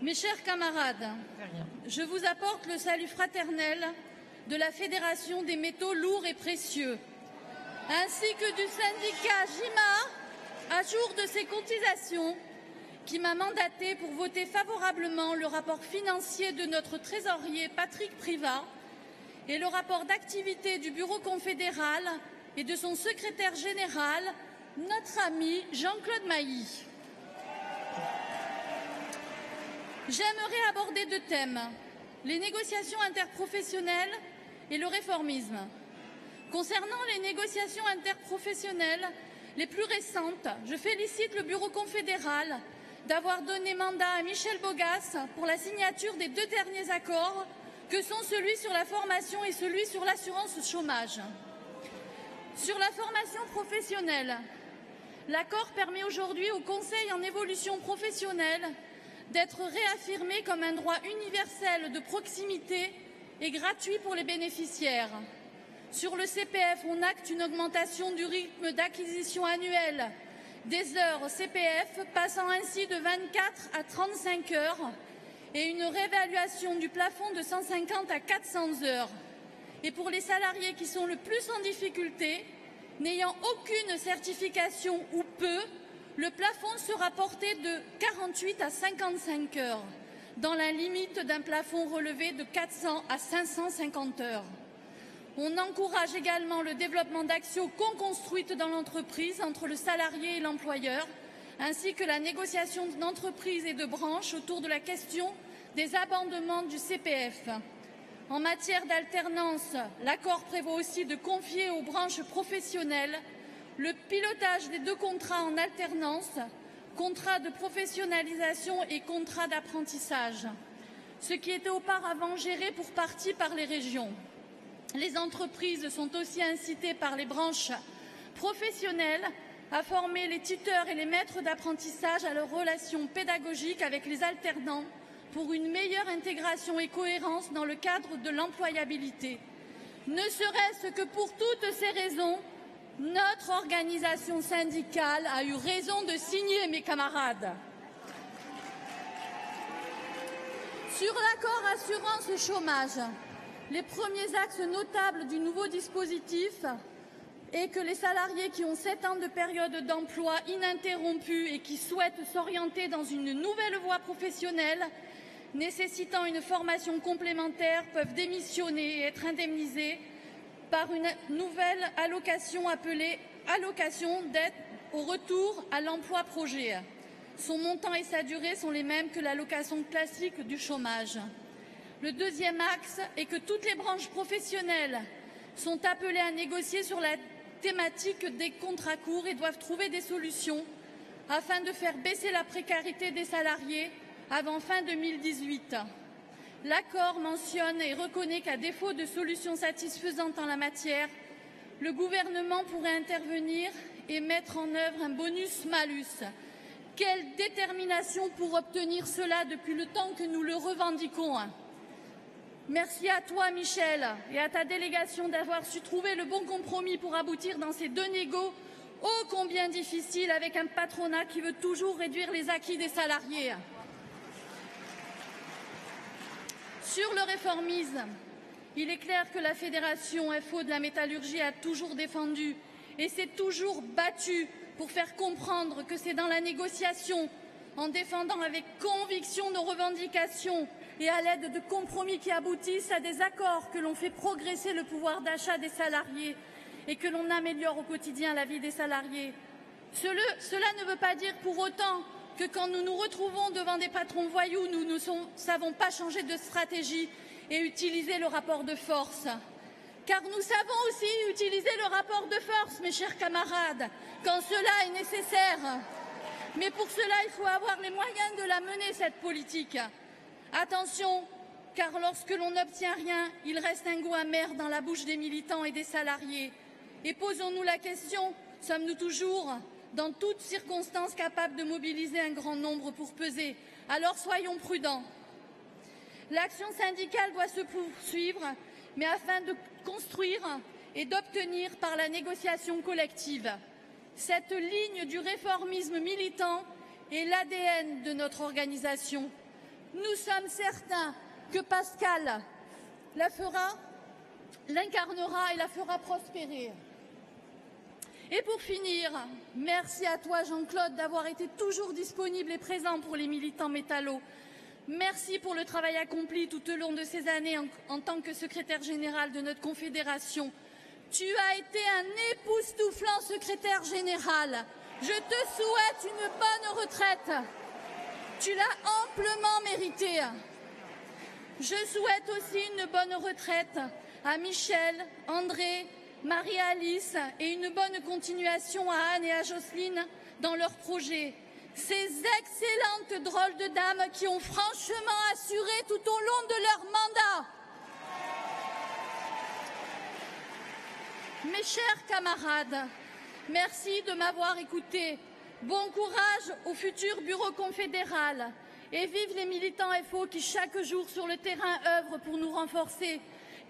Mes chers camarades, je vous apporte le salut fraternel de la Fédération des métaux lourds et précieux, ainsi que du syndicat JIMA, à jour de ses cotisations, qui m'a mandaté pour voter favorablement le rapport financier de notre trésorier Patrick Privat et le rapport d'activité du Bureau confédéral et de son secrétaire général, notre ami Jean-Claude Mailly. J'aimerais aborder deux thèmes, les négociations interprofessionnelles et le réformisme. Concernant les négociations interprofessionnelles les plus récentes, je félicite le Bureau confédéral d'avoir donné mandat à Michel Bogas pour la signature des deux derniers accords que sont celui sur la formation et celui sur l'assurance chômage. Sur la formation professionnelle, l'accord permet aujourd'hui au Conseil en évolution professionnelle d'être réaffirmé comme un droit universel de proximité et gratuit pour les bénéficiaires. Sur le CPF, on acte une augmentation du rythme d'acquisition annuel des heures CPF, passant ainsi de 24 à 35 heures, et une réévaluation du plafond de 150 à 400 heures. Et pour les salariés qui sont le plus en difficulté, n'ayant aucune certification ou peu, le plafond sera porté de 48 à 55 heures, dans la limite d'un plafond relevé de 400 à 550 heures. On encourage également le développement d'actions co-construites dans l'entreprise entre le salarié et l'employeur, ainsi que la négociation d'entreprise et de branches autour de la question des abondements du CPF. En matière d'alternance, l'accord prévoit aussi de confier aux branches professionnelles le pilotage des deux contrats en alternance, contrat de professionnalisation et contrat d'apprentissage, ce qui était auparavant géré pour partie par les régions. Les entreprises sont aussi incitées par les branches professionnelles à former les tuteurs et les maîtres d'apprentissage à leurs relations pédagogiques avec les alternants pour une meilleure intégration et cohérence dans le cadre de l'employabilité. Ne serait-ce que pour toutes ces raisons, notre organisation syndicale a eu raison de signer, mes camarades. Sur l'accord assurance chômage, les premiers axes notables du nouveau dispositif est que les salariés qui ont 7 ans de période d'emploi ininterrompue et qui souhaitent s'orienter dans une nouvelle voie professionnelle nécessitant une formation complémentaire peuvent démissionner et être indemnisés par une nouvelle allocation appelée allocation d'aide au retour à l'emploi projet. Son montant et sa durée sont les mêmes que l'allocation classique du chômage. Le deuxième axe est que toutes les branches professionnelles sont appelées à négocier sur la thématique des contrats courts et doivent trouver des solutions afin de faire baisser la précarité des salariés avant fin 2018. L'accord mentionne et reconnaît qu'à défaut de solutions satisfaisantes en la matière, le gouvernement pourrait intervenir et mettre en œuvre un bonus-malus. Quelle détermination pour obtenir cela depuis le temps que nous le revendiquons. Merci à toi, Michel, et à ta délégation d'avoir su trouver le bon compromis pour aboutir dans ces deux négos ô combien difficiles avec un patronat qui veut toujours réduire les acquis des salariés. Sur le réformisme, il est clair que la Fédération FO de la métallurgie a toujours défendu et s'est toujours battue pour faire comprendre que c'est dans la négociation, en défendant avec conviction nos revendications et à l'aide de compromis qui aboutissent à des accords que l'on fait progresser le pouvoir d'achat des salariés et que l'on améliore au quotidien la vie des salariés. Cela ne veut pas dire pour autant que quand nous nous retrouvons devant des patrons voyous, nous ne savons pas changer de stratégie et utiliser le rapport de force. Car nous savons aussi utiliser le rapport de force, mes chers camarades, quand cela est nécessaire. Mais pour cela, il faut avoir les moyens de la mener, cette politique. Attention, car lorsque l'on n'obtient rien, il reste un goût amer dans la bouche des militants et des salariés. Et posons-nous la question, sommes-nous toujours dans toutes circonstances capables de mobiliser un grand nombre pour peser? Alors soyons prudents. L'action syndicale doit se poursuivre, mais afin de construire et d'obtenir par la négociation collective. Cette ligne du réformisme militant est l'ADN de notre organisation. Nous sommes certains que Pascal l'incarnera et la fera prospérer. Et pour finir, merci à toi Jean-Claude d'avoir été toujours disponible et présent pour les militants métallos. Merci pour le travail accompli tout au long de ces années en tant que secrétaire général de notre confédération. Tu as été un époustouflant secrétaire général. Je te souhaite une bonne retraite. Tu l'as amplement méritée. Je souhaite aussi une bonne retraite à Michel, André, Marie-Alice et une bonne continuation à Anne et à Jocelyne dans leurs projets. Ces excellentes drôles de dames qui ont franchement assuré tout au long de leur mandat. Mes chers camarades, merci de m'avoir écouté. Bon courage au futur bureau confédéral. Et vive les militants FO qui chaque jour sur le terrain œuvrent pour nous renforcer.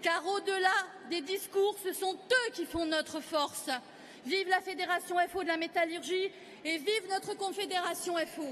Car au-delà des discours, ce sont eux qui font notre force. Vive la Fédération FO de la métallurgie et vive notre Confédération FO.